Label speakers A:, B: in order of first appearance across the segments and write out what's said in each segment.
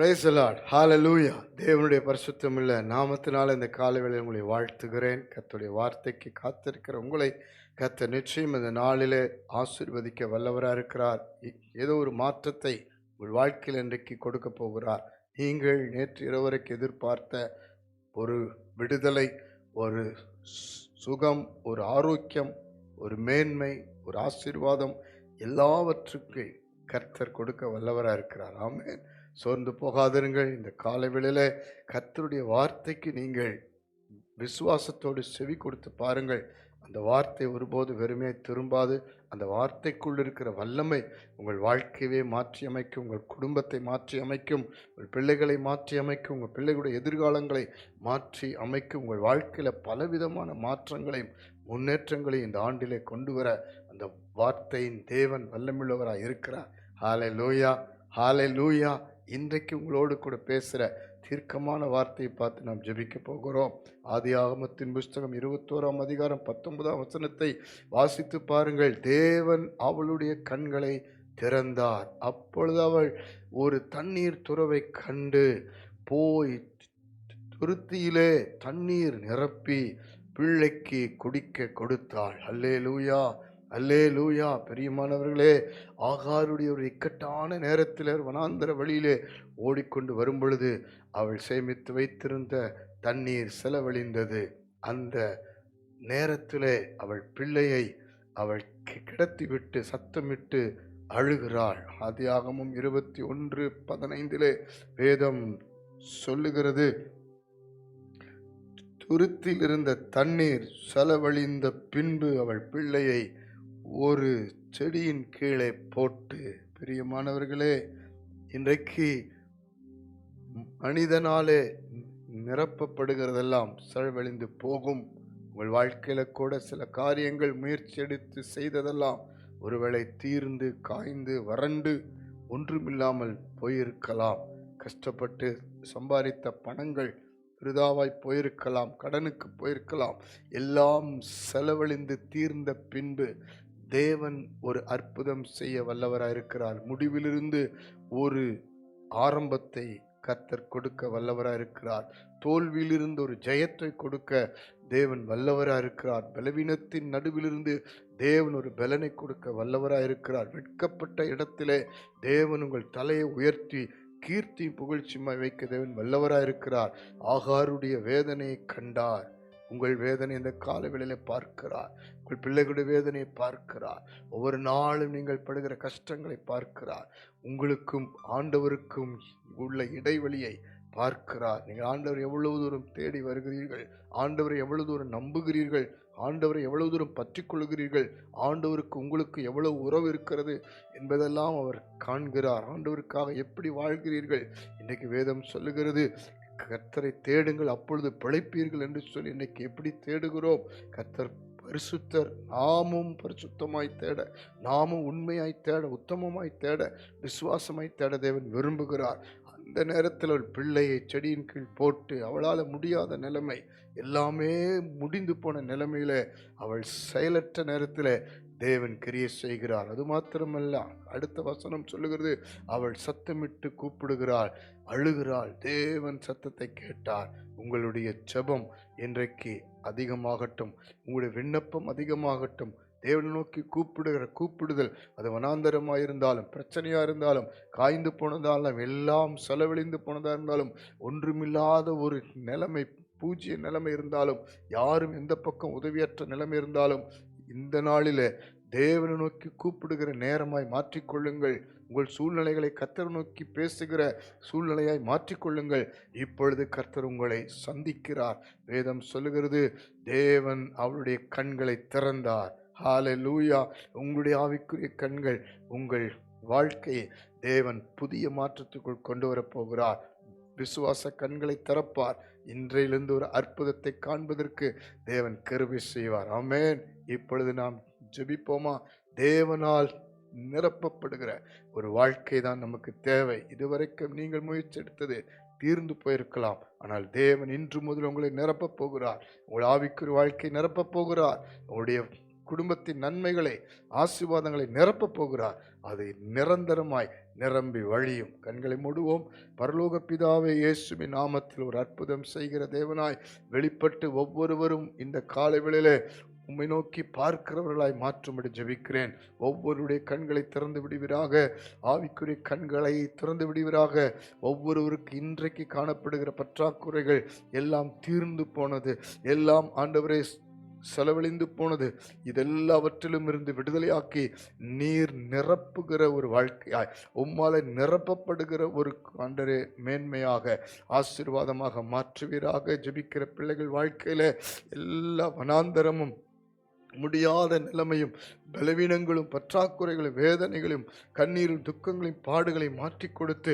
A: Praise the Lord. ஹalleluya. தேவனுடைய பரிசுத்தமுள்ள நாமத்தினால இந்த காலைவேளையில் உங்களை வாழ்த்துகிறேன். கர்த்தருடைய வார்த்தைக்கு காத்திருக்கிற உங்களை கர்த்தர் நிச்சயம் இந்த நாளிலே ஆசீர்வதிக்க வல்லவராக இருக்கிறார். ஏதோ ஒரு மாற்றத்தை உங்கள் வாழ்க்கையில் இன்றைக்கு கொடுக்க போகிறார். நீங்கள் நேற்று இரவு வரைக்கும் எதிர்பார்த்த ஒரு விடுதலை, ஒரு சுகம், ஒரு ஆரோக்கியம், ஒரு மேன்மை, ஒரு ஆசீர்வாதம் எல்லாவற்றுக்கும் கர்த்தர் கொடுக்க வல்லவராக இருக்கிறார். ஆமென். சோர்ந்து போகாதிருங்கள். இந்த காலை வேளையிலே கர்த்தருடைய வார்த்தைக்கு நீங்கள் விசுவாசத்தோடு செவி கொடுத்து பாருங்கள். அந்த வார்த்தை ஒருபோது வெறுமையை திரும்பாது. அந்த வார்த்தைக்குள் இருக்கிற வல்லமை உங்கள் வாழ்க்கையவே மாற்றி அமைக்கும், உங்கள் குடும்பத்தை மாற்றி அமைக்கும், உங்கள் பிள்ளைகளை மாற்றி அமைக்கும், உங்கள் பிள்ளைகளுடைய எதிர்காலங்களை மாற்றி அமைக்கும். உங்கள் வாழ்க்கையில் பலவிதமான மாற்றங்களையும் முன்னேற்றங்களையும் இந்த ஆண்டிலே கொண்டு வர அந்த வார்த்தையின் தேவன் வல்லமுள்ளவராக இருக்கிறார். ஹல்லேலூயா, ஹல்லேலூயா. இன்றைக்கு உங்களோடு கூட பேசுகிற தீர்க்கமான வார்த்தையை பார்த்து நாம் ஜெபிக்க போகிறோம். ஆதியாகமத்தின் புஸ்தகம் 21ஆம் அதிகாரம் 19ஆம் வசனத்தை வாசித்து பாருங்கள். தேவன் அவளுடைய கண்களை திறந்தார். அப்பொழுது அவள் ஒரு தண்ணீர் துறவை கண்டு போய் துருத்தியிலே தண்ணீர் நிரப்பி பிள்ளைக்கு குடிக்க கொடுத்தாள். அல்லேலூயா, அல்லேலூயா. பெரியமானவர்களே, ஆகாருடைய ஒரு இக்கட்டான நேரத்தில் வனாந்தர வழியிலே ஓடிக்கொண்டு வரும் பொழுது அவள் சேமித்து வைத்திருந்த தண்ணீர் செலவழிந்தது. அந்த நேரத்திலே அவள் பிள்ளையை அவள் கிடத்திவிட்டு சத்தமிட்டு அழுகிறாள். ஆதியாகமம் 21:15 வேதம் சொல்லுகிறது, துருத்தில் இருந்த தண்ணீர் செலவழிந்த பின்பு அவள் பிள்ளையை ஒரு செடியின் கீழே போட்டு. பிரியமானவர்களே, இன்றைக்கு மனிதனாலே நிரப்பப்படுகிறதெல்லாம் செலவழிந்து போகும். உங்கள் வாழ்க்கையில கூட சில காரியங்கள் முயற்சி எடுத்து செய்ததெல்லாம் ஒருவேளை தீர்ந்து காய்ந்து வறண்டு ஒன்றுமில்லாமல் போயிருக்கலாம். கஷ்டப்பட்டு சம்பாதித்த பணங்கள் விருதாவாய் போயிருக்கலாம், கடனுக்கு போயிருக்கலாம். எல்லாம் செலவழிந்து தீர்ந்த பின்பு தேவன் ஒரு அற்புதம் செய்ய வல்லவராக இருக்கிறார். முடிவிலிருந்து ஒரு ஆரம்பத்தை கர்த்தர் கொடுக்க வல்லவராக இருக்கிறார். தோல்வியிலிருந்து ஒரு ஜெயத்தை கொடுக்க தேவன் வல்லவராக இருக்கிறார். பலவீனத்தின் நடுவிலிருந்து தேவன் ஒரு பலனை கொடுக்க வல்லவராக இருக்கிறார். வெட்கப்பட்ட இடத்திலே தேவன் உங்கள் தலையை உயர்த்தி கீர்த்தி புகழ்ச்சியுமாய் வைக்க தேவன் வல்லவராக இருக்கிறார். ஆகாருடைய வேதனையை கண்டார். உங்கள் வேதனை இந்த காலவேளையிலே பார்க்கிறார். உங்கள் பிள்ளைகளுடைய வேதனையை பார்க்கிறார். ஒவ்வொரு நாளும் நீங்கள் படுகிற கஷ்டங்களை பார்க்கிறார். உங்களுக்கும் ஆண்டவருக்கும் உள்ள இடைவெளியை பார்க்கிறார். நீங்கள் ஆண்டவர் எவ்வளவு தூரம் தேடி வருகிறீர்கள், ஆண்டவரை எவ்வளவு தூரம் நம்புகிறீர்கள், ஆண்டவரை எவ்வளவு தூரம் பற்றி கொள்கிறீர்கள், ஆண்டவருக்கு உங்களுக்கு எவ்வளவு உறவு இருக்கிறது என்பதெல்லாம் அவர் காண்கிறார். ஆண்டவருக்காக எப்படி வாழ்கிறீர்கள். இன்றைக்கு வேதம் சொல்லுகிறது, கர்த்தரை தேடுங்கள் அப்பொழுது பிழைப்பீர்கள் என்று சொல்லி இன்னைக்கு எப்படி தேடுகிறோம்? கர்த்தர் பரிசுத்தர். நாமும் பரிசுத்தமாய் தேட, நாமும் உண்மையாய் தேட, உத்தமமாய் தேட, விசுவாசமாய் தேட தேவன் விரும்புகிறார். அந்த நேரத்தில் ஒரு பிள்ளையை செடியின் கீழ் போட்டு அவளால் முடியாத நிலைமை, எல்லாமே முடிந்து போன நிலைமையில அவள் செயலற்ற நேரத்தில் தேவன் கிரியை செய்கிறார். அது மாத்திரமல்ல, அடுத்த வசனம் சொல்லுகிறது, அவள் சத்தமிட்டு கூப்பிடுகிறாள், அழுகிறாள். தேவன் சத்தத்தை கேட்டார். உங்களுடைய ஜெபம் இன்றைக்கு அதிகமாகட்டும், உங்களுடைய விண்ணப்பம் அதிகமாகட்டும். தேவனை நோக்கி கூப்பிடுகிற கூப்பிடுதல், அது வனாந்தரமாக இருந்தாலும், பிரச்சனையாக இருந்தாலும், காய்ந்து போனதாலும், எல்லாம் செலவழிந்து போனதாக இருந்தாலும், ஒன்றுமில்லாத ஒரு நிலைமை, பூஜ்ய நிலைமை இருந்தாலும், யாரும் எந்த பக்கம் உதவியற்ற நிலைமை இருந்தாலும், இந்த நாளில் தேவனை நோக்கி கூப்பிடுகிற நேரமாய் மாற்றிக்கொள்ளுங்கள். உங்கள் சூழ்நிலைகளை கர்த்தர் நோக்கி பேசுகிற சூழ்நிலையாய் மாற்றிக்கொள்ளுங்கள். இப்பொழுது கர்த்தர் உங்களை சந்திக்கிறார். வேதம் சொல்லுகிறது, தேவன் அவருடைய கண்களை திறந்தார். ஹல்லேலூயா. உங்களுடைய ஆவிக்குரிய கண்கள், உங்கள் வாழ்க்கையை தேவன் புதிய மாற்றத்துக்குள் கொண்டு வரப்போகிறார். விசுவாச கண்களை திறப்பார். இன்றையிலிருந்து ஒரு அற்புதத்தை காண்பதற்கு தேவன் கிருபை செய்வார். ஆமென். இப்பொழுது நாம் ஜெபிப்போமா? தேவனால் நிரப்பப்படுகிற ஒரு வாழ்க்கை தான் நமக்கு தேவை. இதுவரைக்கும் நீங்கள் முயற்சி எடுத்தது தீர்ந்து போயிருக்கலாம், ஆனால் தேவன் இன்று முதல் உங்களை நிரப்பப் போகிறார். உங்கள் ஆவிக்குரிய வாழ்க்கை நிரப்பப் போகிறார். உங்களுடைய குடும்பத்தின் நன்மைகளை, ஆசீர்வாதங்களை நிரப்பப் போகிறார். அது நிரந்தரமாய் நிரம்பி வழியும். கண்களை மூடுவோம். பரலோக பிதாவே, இயேசுவின் நாமத்தில் ஒரு அற்புதம் செய்கிற தேவனாய் வெளிப்பட்டு ஒவ்வொருவரும் இந்த காலை வேளையிலே உம்மை நோக்கி பார்க்கிறவர்களாய் மாற்றும்படி ஜெபிக்கிறேன். ஒவ்வொருடைய கண்களை திறந்து விடுவீராக. ஆவிக்குரிய கண்களை திறந்து விடுவீராக. ஒவ்வொருவருக்கு இன்றைக்கு காணப்படுகிற பற்றாக்குறைகள் எல்லாம் தீர்ந்து போனது, எல்லாம் ஆண்டவரே செலவழிந்து போனது, இதெல்லாவற்றிலும் இருந்து விடுதலையாக்கி நீர் நிரப்புகிற ஒரு வாழ்க்கையாய், உம்மால நிரப்பப்படுகிற ஒரு ஆண்டவரே மேன்மையாக, ஆசீர்வாதமாக மாற்றுவீராக. ஜெபிக்கிற பிள்ளைகள் வாழ்க்கையில எல்லா வனாந்தரமும், முடியாத நிலைமையும், பலவீனங்களும், பற்றாக்குறைகளும், வேதனைகளும், கண்ணீரும், துக்கங்களையும், பாடுகளையும் மாற்றி கொடுத்து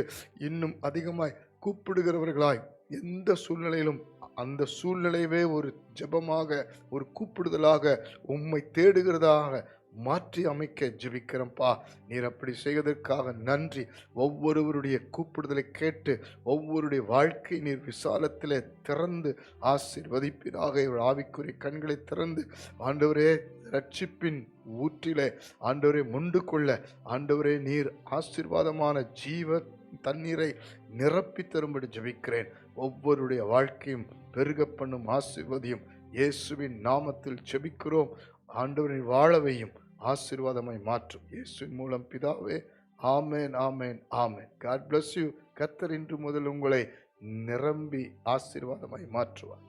A: இன்னும் அதிகமாய் கூப்பிடுகிறவர்களாய், எந்த சூழ்நிலையிலும் அந்த சூழ்நிலையவே ஒரு ஜெபமாக, ஒரு கூப்பிடுதலாக, உம்மை தேடுகிறதாக மாற்றி அமைக்க ஜெபிக்கிறோம்ப்பா. நீர் அப்படி செய்வதற்காக நன்றி. ஒவ்வொருவருடைய கூப்பிடுதலை கேட்டு ஒவ்வொருடைய வாழ்க்கை நீர் விசாலத்திலே திறந்து ஆசீர்வதிப்பீராக. ஆவிக்குரிய கண்களை திறந்து ஆண்டவரே, ரட்சிப்பின் ஊற்றிலே ஆண்டவரே முண்டு கொள்ள ஆண்டவரே நீர் ஆசீர்வாதமான ஜீவ தண்ணீரை நிரப்பி தரும்படி ஜெபிக்கிறேன். ஒவ்வொருடைய வாழ்க்கையும் பெருக பண்ணும் ஆசீர்வதியும் இயேசுவின் நாமத்தில் ஜெபிக்கிறோம். ஆண்டவரின் வாழவையும் ஆசீர்வாதமாய் மாற்றும் இயேசுவின் மூலம் பிதாவே. ஆமேன், ஆமேன், ஆமேன். God bless you. கர்த்தர் இன்று முதல் உங்களை நிரம்பி ஆசீர்வாதமாய் மாற்றுவார்.